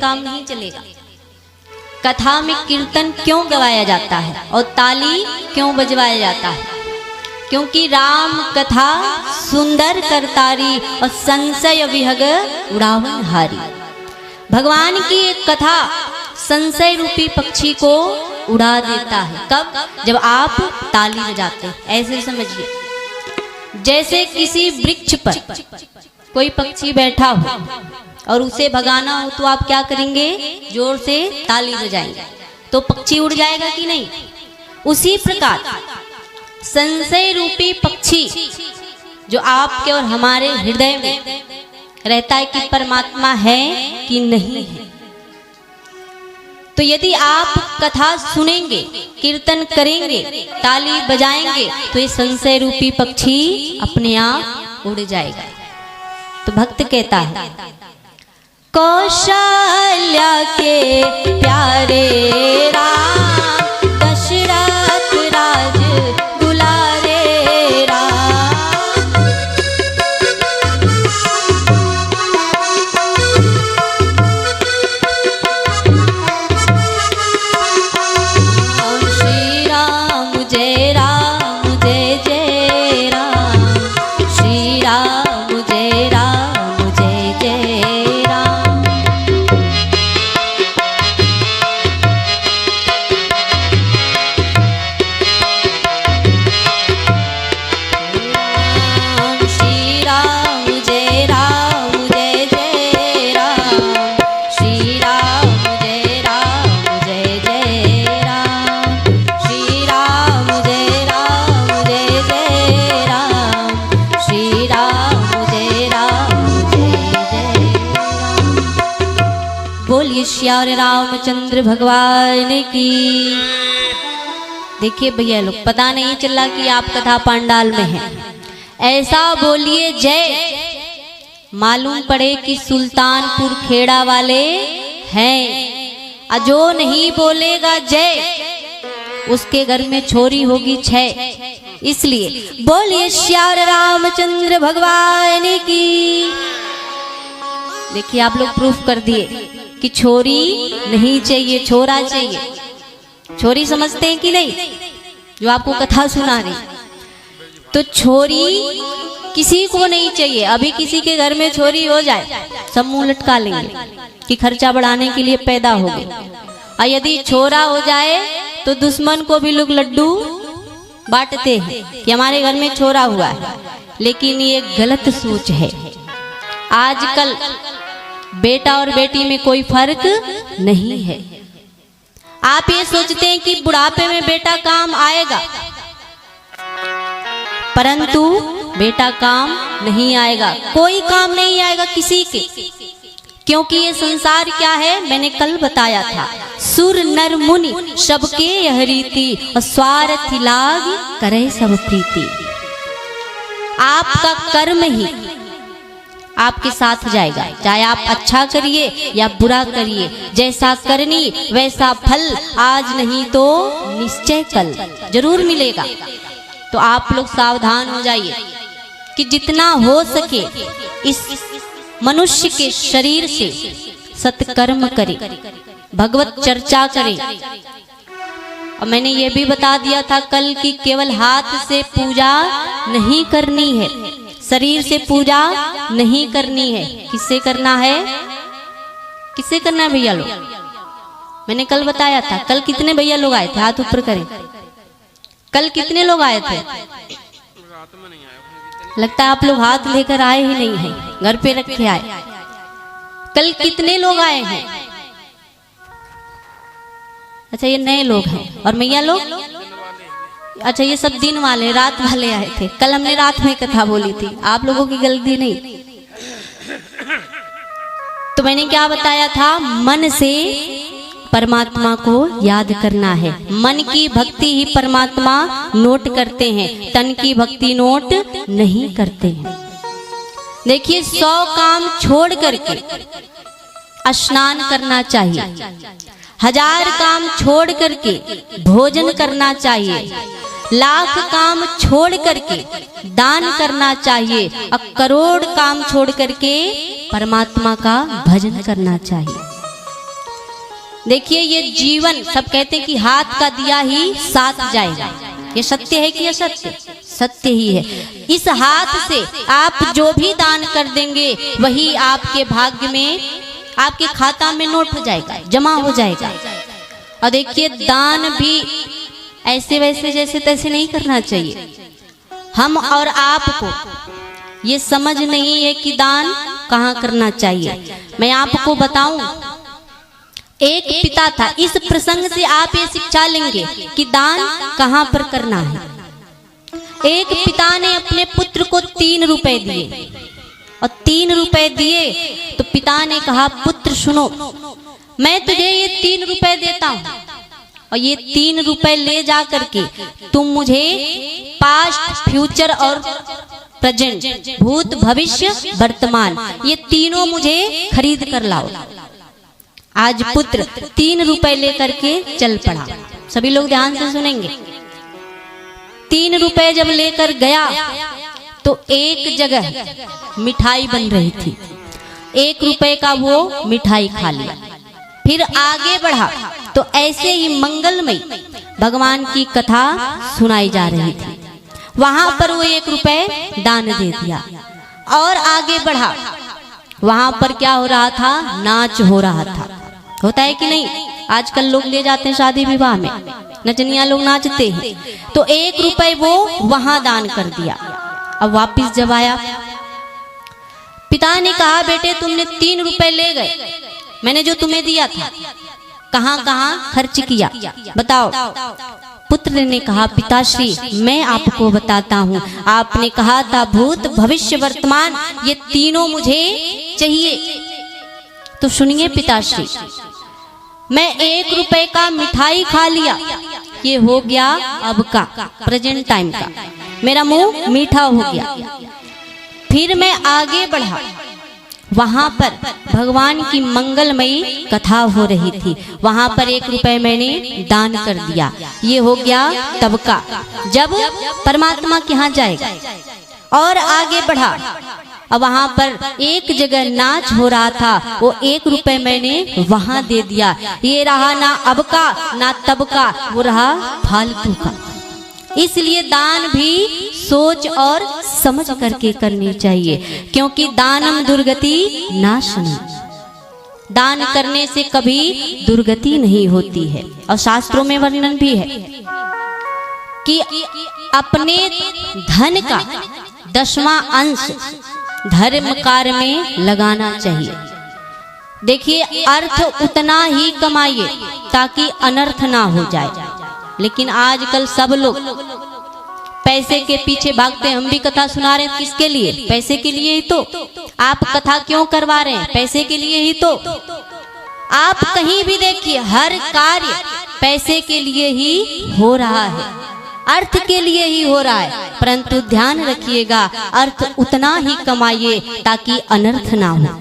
काम नहीं चलेगा। कथा में कीर्तन क्यों गवाया जाता है और ताली क्यों बजवाया जाता है? क्योंकि राम कथा सुंदर करतारी और संशय विहग उड़ावन हारी। भगवान की एक कथा संशय रूपी पक्षी को उड़ा देता है। कब? जब आप ताली बजाते हैं। ऐसे समझिए, जैसे किसी वृक्ष पर कोई पक्षी बैठा हो और उसे भगाना हो तो आप क्या करेंगे? जोर से ताली बजाएंगे तो पक्षी उड़ जाएगा कि नहीं? उसी प्रकार संशय रूपी पक्षी जो आपके और हमारे हृदय में रहता है कि परमात्मा है कि नहीं है, तो यदि आप कथा सुनेंगे, कीर्तन करेंगे, ताली बजाएंगे तो ये संशय रूपी पक्षी अपने आप उड़ जाएगा। तो भक्त कहता है, कौशल्या के प्यारे राम, दशरथ राज दुलारे राम। श्री राम जय राम जय जय राम, श्री राम जय राम जय जय राम। श्री राम जय राम जय जय राम, श्री राम जय राम जय जय राम, श्री राम जय राम जय जय राम, श्री राम जय राम जय जय राम। बोलिए श्री रामचंद्र भगवान की। देखिए भैया लोग, पता नहीं चला कि आप कथा पांडाल में हैं। ऐसा बोलिए जय, मालूम पड़े कि सुल्तानपुर खेड़ा वाले हैं। जो नहीं बोलेगा जय, उसके घर में छोरी होगी छह। इसलिए बोलिए श्री रामचंद्र भगवान की। देखिए आप लोग प्रूफ कर दिए कि छोरी नहीं चाहिए, छोरा चाहिए। छोरी समझते हैं कि नहीं? जो आपको कथा सुना रही, तो छोरी किसी को नहीं चाहिए। अभी किसी के घर में छोरी हो जाए, सब मुंह लटका लेंगे कि खर्चा बढ़ाने के लिए पैदा हो गए। और यदि छोरा हो जाए तो दुश्मन को भी लोग लड्डू बांटते हैं कि हमारे घर में छोरा हुआ है। लेकिन ये गलत सोच है। आजकल बेटा और बेटी में कोई फर्क नहीं है। आप ये सोचते हैं कि बुढ़ापे में बेटा काम आएगा, परंतु बेटा काम नहीं आएगा। कोई काम नहीं आएगा किसी के, क्योंकि ये संसार क्या है? मैंने कल बताया था, सुर नर मुनि सबके यह रीति, स्वार्थ लाग करे सब प्रीति। आपका कर्म ही आपके साथ जाएगा। चाहे आप अच्छा करिए या बुरा करिए, जैसा करनी वैसा फल, आज नहीं तो निश्चय कल जरूर मिलेगा। तो आप लोग सावधान हो जाइए कि जितना हो सके इस मनुष्य के शरीर से सत्कर्म करें, भगवत चर्चा करें। और मैंने ये भी बता दिया था कल कि केवल हाथ से पूजा नहीं करनी है, शरीर से पूजा नहीं करनी है। किससे करना है? किससे करना है भैया लोग? मैंने कल बताया था। कल कितने भैया लोग आए थे? हाथ ऊपर करें। कल कितने लोग आए थे? लगता है आप लोग हाथ लेकर आए ही नहीं हैं, घर पे रखे आए। कल कितने लोग आए हैं? अच्छा, ये नए लोग हैं। और मैया लोग? अच्छा, ये सब दिन वाले, रात वाले आए थे। कल हमने रात में कथा बोली थी, आप लोगों की गलती नहीं। तो मैंने क्या बताया था? मन से परमात्मा को याद करना है। मन की भक्ति ही परमात्मा नोट करते हैं, तन की भक्ति नोट नहीं करते हैं। देखिए, 100 काम छोड़ करके स्नान करना चाहिए, 1000 काम छोड़ करके भोजन करना चाहिए, 1,00,000 काम छोड़ करके दान करना चाहिए, और 1 करोड़ काम छोड़ करके परमात्मा का भजन करना चाहिए। देखिए, ये जीवन, सब कहते हैं कि हाथ का दिया ही साथ जाएगा। ये सत्य है कि असत्य? सत्य ही है। इस हाथ से आप जो भी दान कर देंगे वही आपके भाग्य में, आपके खाता में नोट हो जाएगा, जमा हो जाएगा। और देखिए, दान भी ऐसे वैसे जैसे तैसे नहीं करना चाहिए। हम और आपको ये समझ नहीं है कि दान कहाँ करना चाहिए। मैं आपको बताऊं, एक पिता था। इस प्रसंग से आप ये शिक्षा लेंगे कि दान कहाँ पर करना है। एक पिता ने अपने पुत्र को 3 रुपए दिए, और 3 रुपए दिए तो पिता ने कहा, पुत्र सुनो, मैं तुझे ये 3 रुपए देता हूँ, और ये 3 रुपए ले जा करके तुम मुझे पास्ट, फ्यूचर और प्रेजेंट, भूत, भविष्य, वर्तमान, ये तीनों मुझे खरीद कर लाओ। आज पुत्र 3 रुपए लेकर के चल पड़ा। सभी लोग ध्यान से सुनेंगे। 3 रुपए जब लेकर गया तो एक जगह मिठाई बन रही थी, 1 रुपए का वो मिठाई खा लिया। फिर आगे बढ़ा तो ऐसे ही मंगलमय भगवान की कथा सुनाई जा रही थी, वहां पर वो 1 रुपए दान दे दिया। और आगे बढ़ा, वहां पर क्या हो रहा था? नाच हो रहा था। होता है कि नहीं? आजकल लोग ले जाते हैं शादी विवाह में, नचनिया लोग नाचते हैं। तो 1 रुपए वो वहां दान कर दिया। अब वापिस जब आया, पिता ने कहा, बेटे तुमने 3 रुपए ले गए, मैंने जो तुम्हें दिया था कहां कहां खर्च किया, बताओ। पुत्र ने कहा, पिताश्री मैं आपको बताता हूँ, आपने कहा था भूत, भविष्य, वर्तमान, ये तीनों मुझे चाहिए। तो सुनिए पिताश्री, मैं 1 रुपए का मिठाई खा लिया, ये हो गया अब का, प्रेजेंट टाइम का, मेरा मुंह मीठा हो गया। फिर मैं आगे बढ़ा, वहां पर भगवान की मंगलमयी कथा हो रही थी, वहां पर 1 रुपए मैंने दान कर दिया, ये हो गया तब का, जब परमात्मा के यहाँ जाएगा। और आगे बढ़ा, अब वहां पर एक जगह नाच हो रहा था, वो 1 रुपए मैंने वहां दे दिया, ये रहा ना अब का ना तब का, वो रहा फालतू का। इसलिए दान भी सोच और समझ करके करनी चाहिए, क्योंकि दानम दुर्गति नाशनम, दान करने से कभी दुर्गति नहीं होती है। और शास्त्रों में वर्णन भी है कि अपने धन का 10वां अंश धर्म कार्य में लगाना चाहिए। देखिए, अर्थ उतना ही कमाइए ताकि अनर्थ ना हो जाए। लेकिन आजकल सब लोग पैसे के पीछे भागते हैं। हम भी कथा सुना रहे हैं, किसके लिए? पैसे के लिए ही तो। आप कथा क्यों करवा रहे हैं? पैसे के लिए ही तो। आप कहीं भी देखिए, हर कार्य पैसे के लिए ही हो रहा है। अर्थ के लिए ही हो रहा है, परंतु ध्यान रखिएगा अर्थ उतना ही कमाइए ताकि अनर्थ ना हो।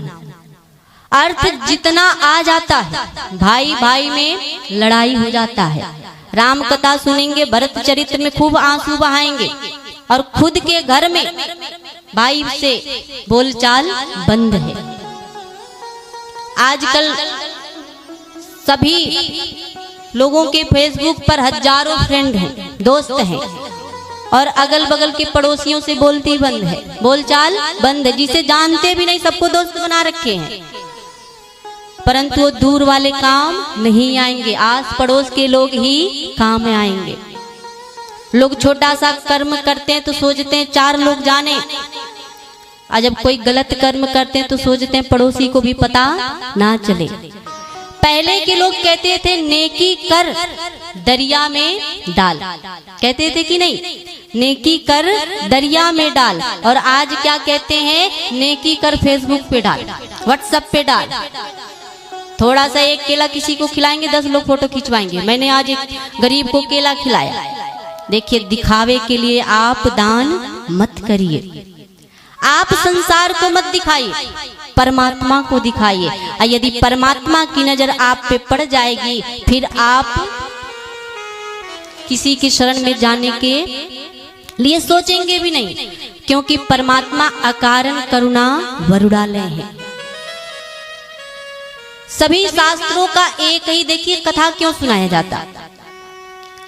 अर्थ जितना आ जाता है, भाई भाई में लड़ाई हो जाता है। राम कथा सुनेंगे, भरत चरित्र में खूब आंसू बहाएंगे और खुद के घर में भाई से बोलचाल बंद है। आजकल सभी लोगों के फेसबुक पर हजारों फ्रेंड हैं, दोस्त हैं, और अगल बगल के पड़ोसियों से बोलती बंद है, बोलचाल बंद है। जिसे जानते भी नहीं सबको दोस्त बना रखे हैं, परंतु वो दूर वाले काम नहीं आएंगे, आस पड़ोस के लोग ही काम में आएंगे। लोग छोटा सा कर्म करते हैं तो सोचते हैं 4 लोग जाने, और जब कोई गलत कर्म करते हैं तो सोचते हैं पड़ोसी को भी पता ना चले। पहले के लोग कहते थे नेकी कर दरिया में डाल, कहते थे कि नहीं, नेकी कर दरिया में डाल। और आज क्या कहते हैं, नेकी कर फेसबुक पे डाल, व्हाट्सएप पे डाल। थोड़ा सा एक केला किसी को खिलाएंगे 10 लोग फोटो खिंचवाएंगे। मैंने आज एक गरीब को केला खिलाया। देखिए, दिखावे के लिए आप दान मत करिए, आप संसार को मत दिखाइए, परमात्मा को दिखाइए। और यदि परमात्मा की नजर आप पे पड़ जाएगी, फिर आप किसी की शरण में जाने के लिए सोचेंगे भी नहीं, क्योंकि परमात्मा अकारण करुणा वरुणालय है। सभी शास्त्रों का एक ही, देखिए कथा क्यों सुनाया जाता,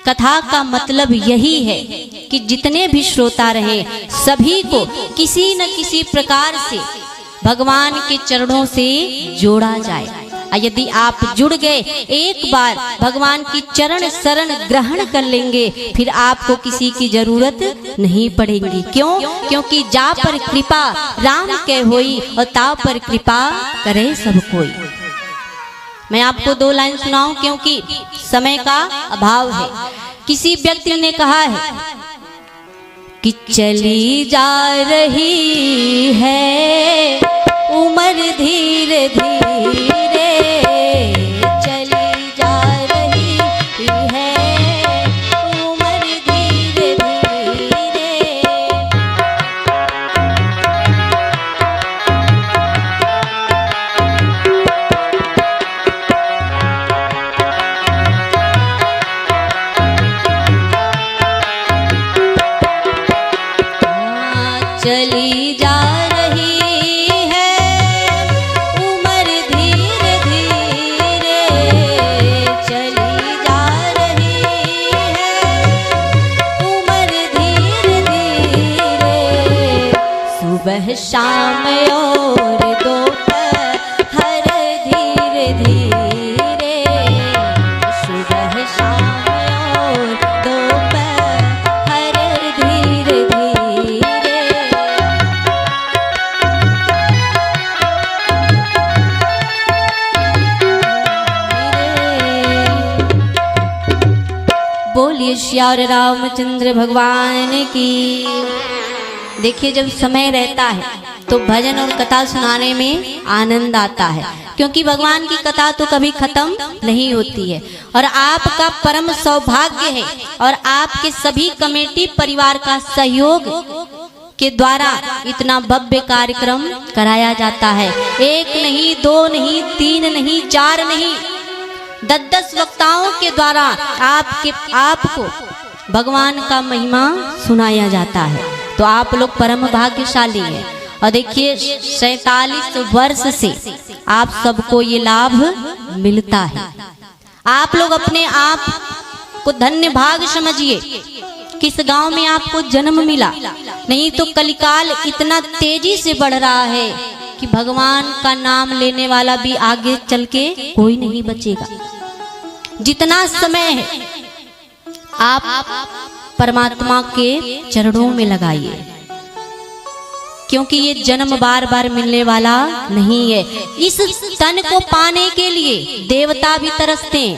कथा का मतलब यही है कि जितने भी श्रोता रहे सभी को किसी न किसी प्रकार से भगवान के चरणों से जोड़ा जाए। और यदि आप जुड़ गए, एक बार भगवान की चरण शरण ग्रहण कर लेंगे, फिर आपको किसी की जरूरत नहीं पड़ेगी। क्यों? क्योंकि जा पर कृपा राम के होई और ता पर कृपा करे सब कोई। मैं आपको 2 लाइन सुनाऊं क्योंकि समय का अभाव है। किसी व्यक्ति ने कहा है कि चली जा रही है उम्र धीरे धीरे, चली जा रही है उम्र धीरे धीरे। चली जा रही है उम्र धीरे धीरे, चली जा रही है उम्र धीरे धीरे। सुबह शाम और दोपहर धीरे धीरे, सुबह शाम और दोपहर धीरे धीरे। बोलिए श्यार रामचंद्र भगवान की। देखिए, जब समय रहता है तो भजन और कथा सुनाने में आनंद आता है, क्योंकि भगवान की कथा तो कभी खत्म नहीं होती है। और आपका परम सौभाग्य है और आपके सभी कमेटी परिवार का सहयोग के द्वारा इतना भव्य कार्यक्रम कराया जाता है। 1 नहीं, 2 नहीं, 3 नहीं, 4 नहीं, 10-10 वक्ताओं के द्वारा आपको भगवान का महिमा सुनाया जाता है। तो आप लोग परम भाग्यशाली हैं। और देखिए, 47 वर्ष से आप सबको ये लाभ मिलता है। आप लोग अपने आप को धन्य भाग समझिए, किस गांव में आपको जन्म मिला। नहीं तो कलिकाल इतना तेजी से बढ़ रहा है कि भगवान का नाम लेने वाला भी आगे चल के कोई नहीं बचेगा। जितना समय है आप परमात्मा के चरणों में लगाइए, क्योंकि ये जन्म बार बार मिलने वाला नहीं है। इस तन को पाने के लिए देवता भी तरसते हैं,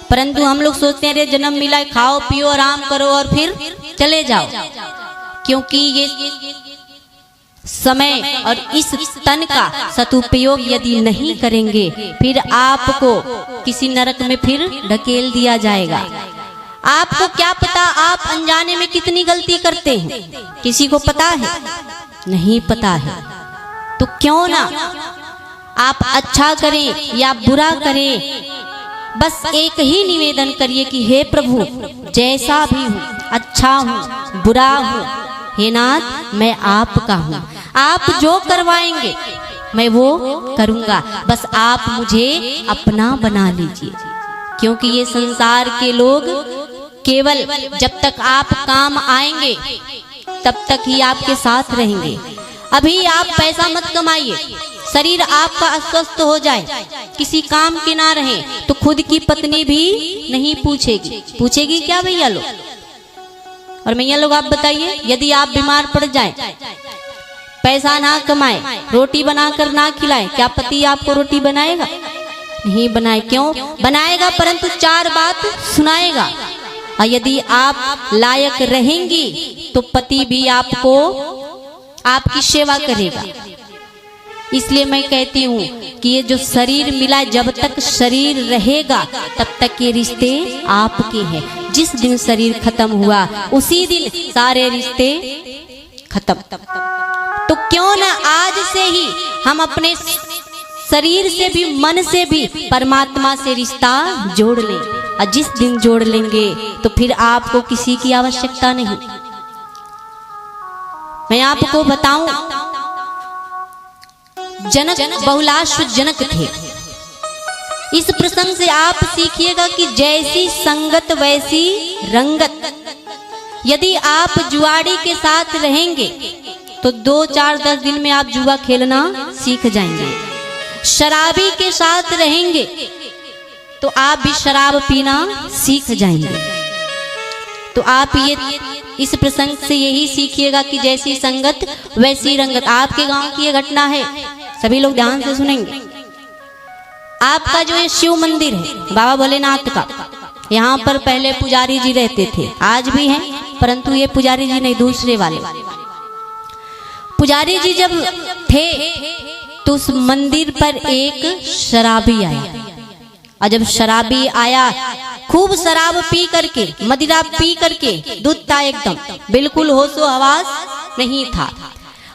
परंतु हम लोग सोचते हैं अरे जन्म मिला है, खाओ पियो आराम करो और फिर चले जाओ। क्योंकि ये समय और इस तन का सदुपयोग यदि नहीं करेंगे, फिर आपको किसी नरक में फिर ढकेल दिया जाएगा। आपको क्या पता आप अनजाने में कितनी गलती करते हैं, किसी को पता है? नहीं पता है। तो क्यों ना आप अच्छा करें या बुरा करें, बस एक ही निवेदन करिए कि हे प्रभु, जैसा भी हूँ, अच्छा हूँ बुरा हूँ, हे नाथ मैं आपका हूँ, आप जो करवाएंगे मैं वो करूँगा, बस आप मुझे अपना बना लीजिए। क्योंकि ये संसार के लोग केवल जब तक आप काम आएंगे तब तक ही आपके साथ रहेंगे। अभी आप पैसा मत कमाइए, शरीर आपका अस्वस्थ हो जाए, किसी काम के ना रहे तो खुद की पत्नी भी नहीं पूछेगी। पूछेगी क्या भैया लोग? और भैया लोग आप बताइए, यदि आप बीमार पड़ जाए, पैसा ना कमाए, रोटी बनाकर ना खिलाए, क्या पति आपको रोटी बनाएगा? नहीं बनाए। क्यों बनाएगा? परंतु चार बात सुनाएगा। और यदि आप लायक रहेंगी तो पति भी आपको आपकी सेवा करेगा। इसलिए मैं कहती हूँ कि ये जो शरीर मिला, जब तक शरीर रहेगा तब तक ये रिश्ते आपके हैं। जिस दिन शरीर खत्म हुआ उसी दिन सारे रिश्ते खत्म। तो क्यों ना आज से ही हम अपने शरीर से भी, मन से भी परमात्मा से रिश्ता जोड़ लें। और जिस दिन जोड़ लेंगे तो फिर आपको किसी की आवश्यकता नहीं। मैं आपको बताऊं, जनक बहुलाश्व जनक थे। इस प्रसंग से आप सीखिएगा कि जैसी संगत वैसी रंगत। यदि आप जुआड़ी के साथ रहेंगे तो 2, 4, 10 दिन में आप जुआ खेलना सीख जाएंगे। शराबी के साथ रहेंगे तो आप भी शराब पीना सीख जाएंगे। तो आप ये इस प्रसंग से यही सीखिएगा कि जैसी संगत वैसी रंगत। आपके गांव की ये घटना है, सभी लोग ध्यान से सुनेंगे। आपका जो ये शिव मंदिर है बाबा भोलेनाथ का, यहाँ पर पहले पुजारी जी रहते थे, आज भी हैं, परंतु ये पुजारी जी नहीं, दूसरे वाले पुजारी जी जब थे तो उस मंदिर पर एक शराबी आया। और जब शराबी आया, खूब शराब पी करके, मदिरा पी करके, दूध था एकदम, बिल्कुल होशो हवास नहीं था।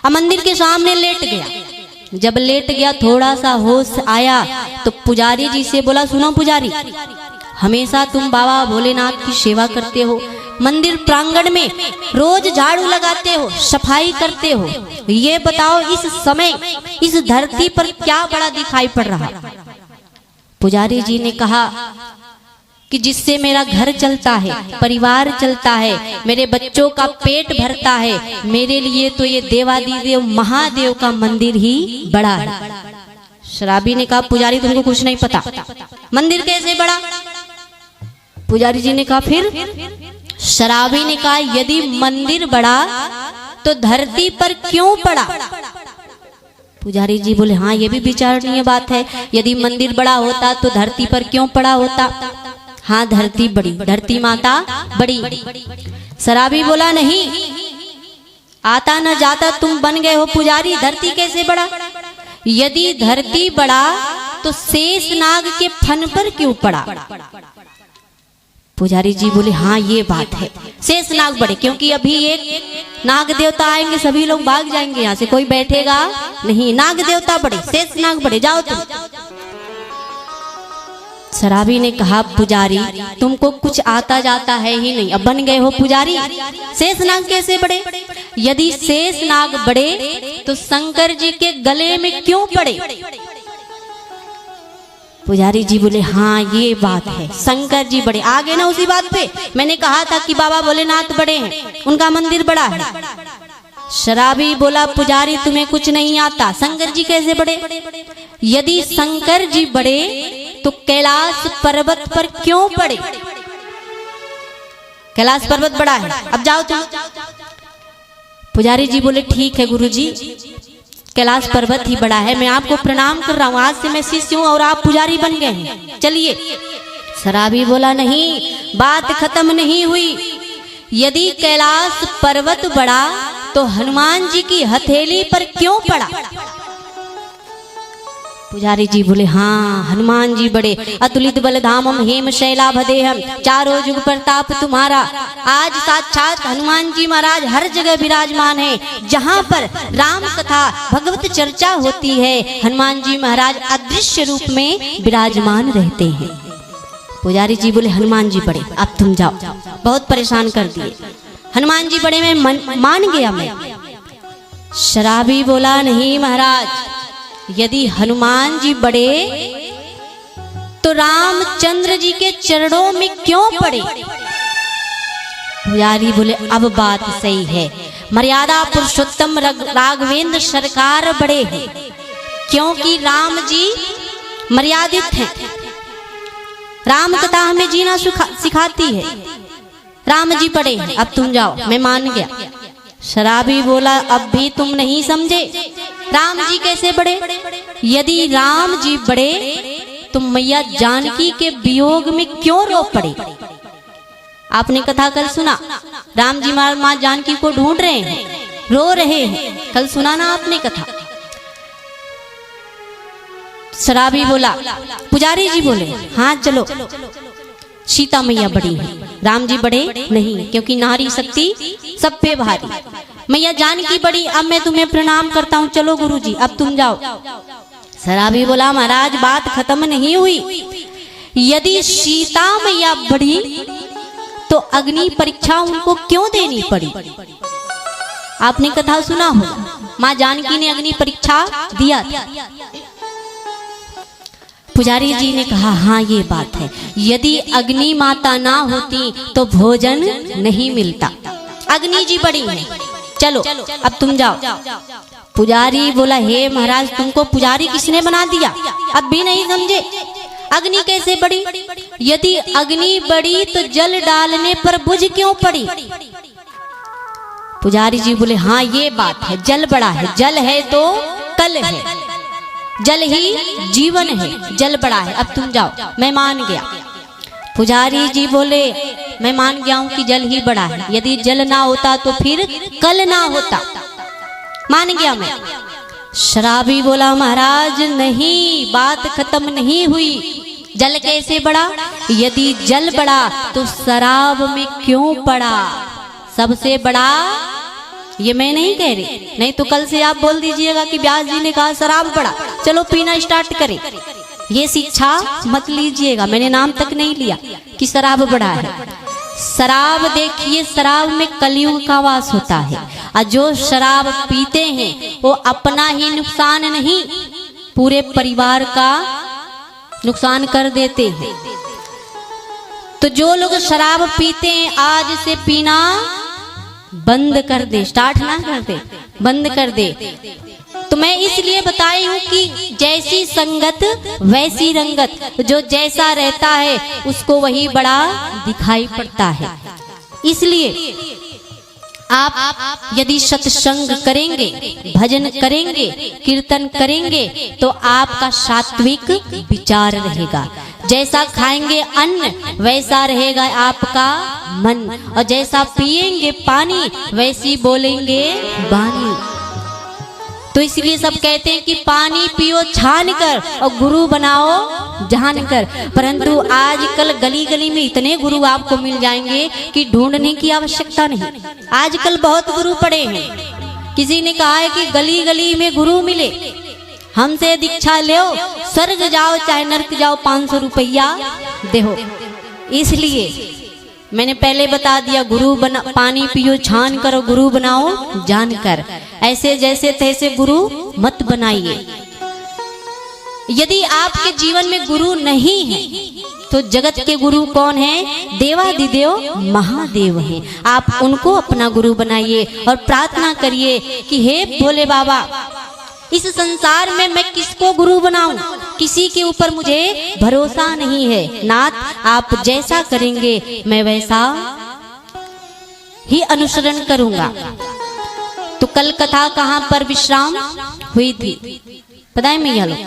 अब मंदिर के सामने लेट गया। जब लेट गया, थोड़ा सा होश आया तो पुजारी जी से बोला, सुनो पुजारी, हमेशा तुम बाबा भोलेनाथ की सेवा करते हो, मंदिर प्रांगण में रोज झाड़ू लगाते हो, सफाई करते हो, ये बताओ इस समय इस धरती पर क्या बड़ा दिखाई पड़ रहा? पुजारी जी ने कहा कि जिससे मेरा घर चलता है, परिवार चलता है, मेरे बच्चों का पेट भरता है, मेरे लिए तो ये देवादिदेव महादेव का मंदिर ही बड़ा है। शराबी ने कहा, पुजारी तुमको कुछ नहीं पता, मंदिर कैसे बड़ा? पुजारी जी ने कहा फिर? शराबी ने कहा, यदि मंदिर बड़ा तो धरती पर क्यों पड़ा? पुजारी जी बोले, हाँ ये भी विचारणीय बात है, यदि मंदिर बड़ा होता तो धरती पर क्यों पड़ा होता? हाँ धरती बड़ी, धरती माता बड़ी। शराबी बोला, नहीं, आता न जाता तुम बन गए हो पुजारी, धरती कैसे बड़ा? यदि धरती बड़ा तो शेष नाग के फन पर क्यों पड़ा? पुजारी जी बोले, हाँ ये बात है, शेष नाग बड़े, क्योंकि अभी एक नाग देवता आएंगे, सभी लोग भाग जाएंगे, यहाँ से कोई बैठेगा नहीं, नाग देवता बड़े, शेष नाग बड़े, जाओ तुम। शराबी ने कहा, पुजारी तुमको कुछ आता जाता है ही नहीं, अब बन गए हो पुजारी, शेष नाग कैसे बड़े? यदि शेष नाग बड़े तो शंकर जी के गले में क्यों पड़े? पुजारी जी बोले, हाँ ये बात है, शंकर जी बड़े। आगे ना उसी बात पे मैंने कहा था कि बाबा भोलेनाथ बड़े हैं, उनका मंदिर बड़ा है। शराबी बोला, पुजारी तुम्हें कुछ नहीं आता, शंकर जी कैसे बड़े? यदि शंकर जी बड़े तो कैलाश पर्वत पर क्यों पड़े? कैलाश पर्वत बड़ा है, अब जाओ तुम। पुजारी जी बोले, ठीक है गुरुजी, कैलाश पर्वत ही बड़ा है, मैं आपको प्रणाम कर रहा हूँ, आज से मैं शिष्य हूँ और आप पुजारी बन गए हैं, चलिए। शराबी बोला, नहीं, बात खत्म नहीं हुई। यदि कैलाश पर्वत बड़ा तो हनुमान जी की हथेली पर क्यों पड़ा? पुजारी जी बोले हाँ हनुमान जी बड़े, अतुलित बलधामम हेम शैलाभदेहम, चारों जुग प्रताप तुम्हारा। आज साक्षात हनुमान जी महाराज हर जगह विराजमान है। जहाँ पर राम कथा भगवत चर्चा होती है, हनुमान जी महाराज अदृश्य रूप में विराजमान रहते हैं। पुजारी जी बोले हनुमान जी बड़े, अब तुम जाओ, बहुत परेशान कर दिए। हनुमान जी बड़े में मान गया मैं। शराबी बोला नहीं महाराज, यदि हनुमान जी बड़े तो रामचंद्र जी के चरणों में क्यों पड़े? पुजारी बोले अब बात सही है, मर्यादा पुरुषोत्तम राघवेंद्र सरकार बड़े हैं, क्योंकि राम जी मर्यादित हैं। राम कथा हमें जीना सिखाती है। राम जी बड़े हैं, अब तुम जाओ, मैं मान गया। शराबी बोला अब भी तुम नहीं समझे, राम जी कैसे बड़े? यदि राम जी बड़े तो मैया जानकी के वियोग में क्यों रो पड़े? आपने कथा कल सुना, राम जी माँ जानकी को ढूंढ रहे हैं, रो रहे हैं, कल सुना ना आपने कथा। शराबी बोला, पुजारी जी बोले हाँ चलो, सीता मैया बड़ी है, राम जी बड़े नहीं, क्योंकि नारी शक्ति सब पे भारी। मैया जानकी बड़ी, अब मैं तुम्हें प्रणाम करता हूँ, चलो गुरुजी अब तुम जाओ। शराबी बोला महाराज बात खत्म नहीं हुई, यदि सीता मैया बड़ी तो अग्नि परीक्षा उनको क्यों देनी पड़ी? आपने कथा सुना हो, माँ जानकी ने अग्नि परीक्षा दिया था। पुजारी जी ने कहा हाँ ये बात है, यदि अग्नि माता ना होती तो भोजन नहीं मिलता, अग्नि जी बड़ी है, चलो अब तुम जाओ। पुजारी बोला हे महाराज तुमको पुजारी किसने बना दिया? अब भी नहीं समझे, अग्नि कैसे बड़ी? यदि अग्नि बड़ी तो जल डालने पर बुझ क्यों पड़ी? पुजारी जी बोले हाँ ये बात है, जल बड़ा है, जल है तो कल है, जल ही जीवन है, जल बड़ा है, अब तुम जाओ, मैं मान गया। पुजारी जी बोले मैं मान गया हूं कि जल ही बड़ा है, यदि जल ना होता तो फिर कल ना होता, मान गया मैं। शराबी बोला महाराज नहीं, बात खत्म नहीं हुई, जल कैसे बड़ा? यदि जल बड़ा तो शराब में क्यों पड़ा? सबसे बड़ा ये मैं नहीं कह रही, नहीं तो कल से आप बोल दीजिएगा कि व्यास जी ने कहा शराब बड़ा, चलो पीना स्टार्ट करें। ये शिक्षा मत लीजिएगा, मैंने नाम तक नहीं लिया कि शराब बड़ा है। शराब देखिए, शराब में कलयुग का वास होता है, और जो शराब पीते हैं वो अपना ही नुकसान नहीं पूरे परिवार का नुकसान कर देते हैं। तो जो लोग शराब पीते हैं आज से पीना बंद कर दे, स्टार्ट ना कर दे, बंद कर दे। तो मैं इसलिए बताई हूँ कि जैसी संगत वैसी रंगत, जो जैसा रहता है उसको वही बड़ा दिखाई पड़ता है। इसलिए आप यदि सत्संग करेंगे, भजन करेंगे, कीर्तन करेंगे तो आपका सात्विक विचार रहेगा। जैसा खाएंगे अन्न वैसा रहेगा आपका मन, और जैसा पिएंगे पानी वैसी बोलेंगे वाणी। तो इसलिए सब कहते हैं कि पानी पियो छान कर और गुरु बनाओ जान कर। परंतु आजकल गली गली में इतने गुरु आपको मिल जाएंगे कि ढूंढने की आवश्यकता नहीं। आजकल बहुत गुरु पड़े हैं। किसी ने कहा है कि गली गली में गुरु मिले, हमसे दीक्षा लो, स्वर्ग जाओ चाहे नरक जाओ, 500 रुपया देहो। इसलिए मैंने पहले बता दिया, गुरु बना, पानी पियो छान करो, गुरु बनाओ जानकर। ऐसे जैसे तैसे गुरु मत बनाइए। यदि आपके जीवन में गुरु नहीं है तो जगत के गुरु कौन है? देवादिदेव महादेव हैं। आप उनको अपना गुरु बनाइए और प्रार्थना करिए कि हे भोले बाबा, इस संसार में मैं किसको गुरु बनाऊं? किसी के ऊपर मुझे भरोसा नहीं है। नाथ, आप जैसा करेंगे मैं वैसा ही अनुसरण करूंगा। तो कल कथा कहाँ पर विश्राम हुई थी पता है मैया लोग?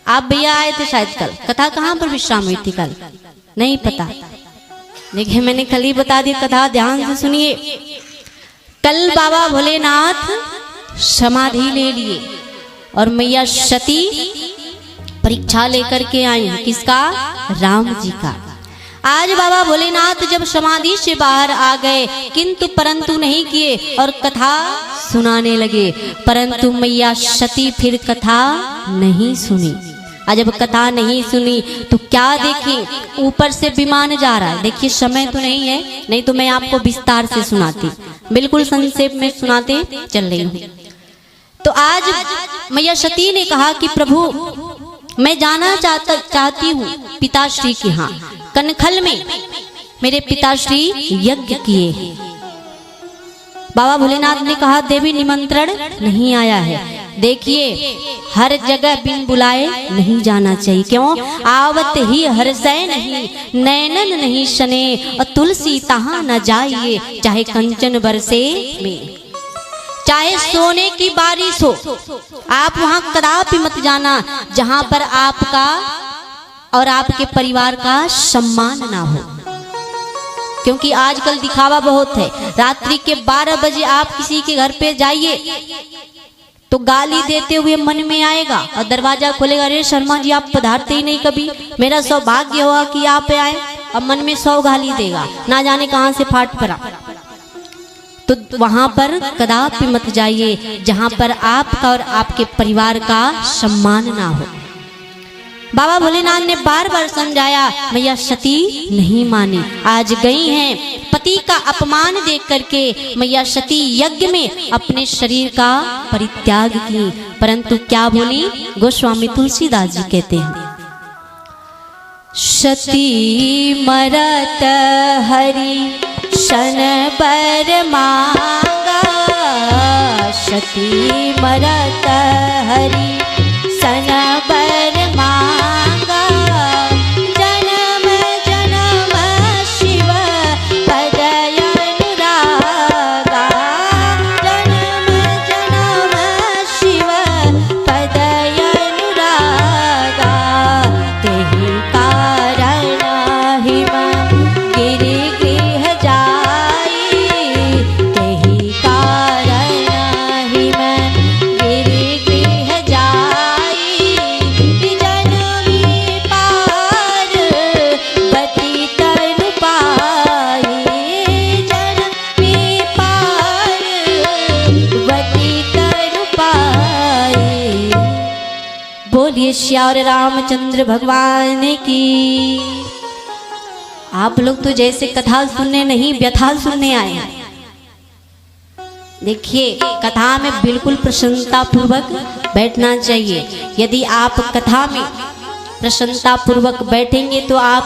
आप भैया आए थे शायद कल। कथा कहाँ पर विश्राम हुई थी कल? नहीं पता। देखिए मैंने कल ही बता दी कथा, ध्यान से सुनिए। कल बाबा भोलेनाथ समाधि ले लिए और मैया सती परीक्षा लेकर के आए हैं। किसका? राम जी का। आज बाबा भोलेनाथ जब समाधि से बाहर आ गए, किंतु परंतु नहीं किए और कथा सुनाने लगे, परंतु मैया सती फिर कथा नहीं सुनी। और जब कथा नहीं सुनी तो क्या देखें, ऊपर से विमान जा रहा है। देखिए समय तो नहीं है, नहीं तो मैं आपको विस्तार से सुनाती, बिल्कुल संक्षेप में सुनाते चल रही हूँ। तो आज मैया सती ने कहा कि प्रभु मैं जाना चाहती हूँ पिताश्री के यहाँ। कनखल में मेरे पिताश्री यज्ञ किए हैं। बाबा भोलेनाथ ने कहा देवी निमंत्रण नहीं आया है। देखिए हर जगह बिन बुलाए नहीं जाना चाहिए। क्यों? आवत ही हर्षय नहीं, नैनन नहीं शने, और तुलसी तहां न जाइए, चाहे कंचन बरसे में, चाहे सोने की बारिश हो, आप वहां कदापि मत जाना जहां पर आपका और आपके परिवार का सम्मान ना हो। क्योंकि आजकल दिखावा बहुत है। रात्रि के 12 बजे आप किसी के घर पे जाइए तो गाली देते हुए मन में आएगा, और दरवाजा खोलेगा, अरे शर्मा जी आप पधारते ही नहीं कभी, मेरा सौभाग्य हुआ कि आप आए। अब मन में 100 गाली देगा, ना जाने कहां से फाट पड़ा। तो वहां पर कदापि मत जाइए जहां पर आपका और आपके परिवार का सम्मान ना हो। बाबा भोलेनाथ ने बार बार समझाया, मैया सती नहीं मानी। आज गई हैं, पति का अपमान देख करके मैया सती यज्ञ में अपने शरीर का परित्याग की, परंतु क्या बोली? गोस्वामी तुलसीदास जी कहते हैं, सती मरत हरि शन बर मांगा, सती मरत हरि सन बर मांगा, जन्म जन्म शिव पदय अनुरागा, जन्म जन्म शिव पदय अनुरागा, तेहि कारण हिम गिरि गृह जाई, तेहि कारण हिम गिरि गृह जाई, जनमी पार बती तनु पाई, जनमी पार बती तनु पाई। बोलिए श्याम रामचंद्र भगवान की। आप लोग तो जैसे कथा सुनने नहीं व्यथा सुनने आए हैं। देखिए कथा में बिल्कुल प्रसन्नता पूर्वक बैठना चाहिए। यदि आप कथा में प्रसन्नता पूर्वक बैठेंगे तो आप